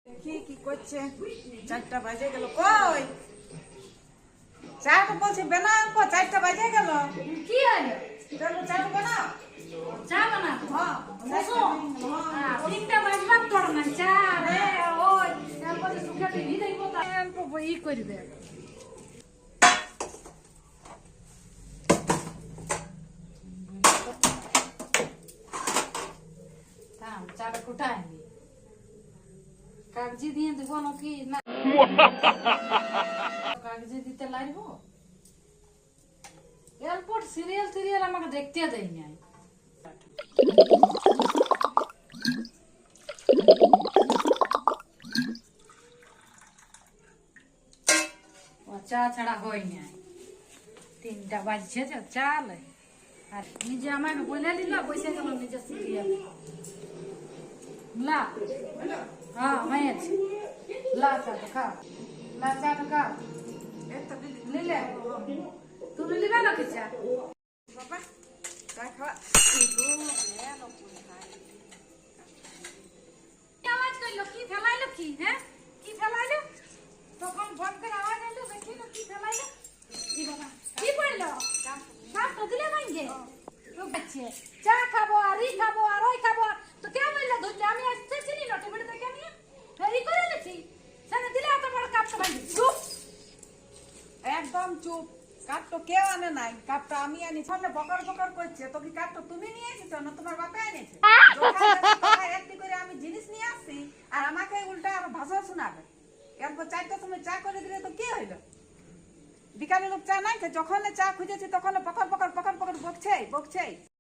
দেখি কি করছে। 4টা বাজে গেল, কই চা তো বলছি বানাও, 4টা বাজে গেল। কি হলো? চলো চা বানাও। চা বানাবো? হ্যাঁ বসো। তিনটা বাজলাম তোর না চা রে ওই তারপরে সুখে টিভি দেখবো তারপর ই করবে। থাম চাটা কোথায় আনবি? কাগজি দিয়ে দেবো নাকি না কাগজি দিতে লাগবো? এয়ারপোর্ট সিরিয়াল আমাকে দেখতে দেয় নাই। চা ছাড়া হয় না। 3টা বাজছে যে চাল আর নিজে আমাকে বলে দিল, বসে গেল নিজে সিরিয়াল। লা হ্যাঁ হয়েছে। লা চা তো খা, লা চা তো খা। লিলে তুমি লিবে নাকি চা? বাবা চা খাওয়া আওয়াজ করলো কি ফেলাইলো কি? হ্যাঁ কি ফেলাইলো? তখন ফোন করে আওয়াজ এলো, দেখিলো কি ফেলাইলো। কি বাবা কি পড়লো? কাপ তো দিলে ভাঙ্গে লোক বাচ্চা চা খাবো আর ই খাবো আর ওই খাবো। তো কে বললো ধরতে? আমি আসতে চিনি না টেবিল থেকে নিয়ে এই করে লেছি সামনে দিলে এত বড় কাপ তো ভাঙ্গে। চুপ একদম চুপ। কাপ তো কেউ আনে নাই, কাপটা আমি আনি। সামনে বকর বকর করছে, তো কি কাপ তো তুমি নিয়ে এসেছো না তোমার বাপে এনেছে? একটি করে আমি জিনিস নিয়ে আসছি আর আমাকে উল্টা আর ভাষা শোনাবে। এরপর 4টার সময় চা করে দিলে তো কি হইলো? বিকালে লোক চা নাই, যখন চা খুঁজেছি তখন পকর পকর বকছেই।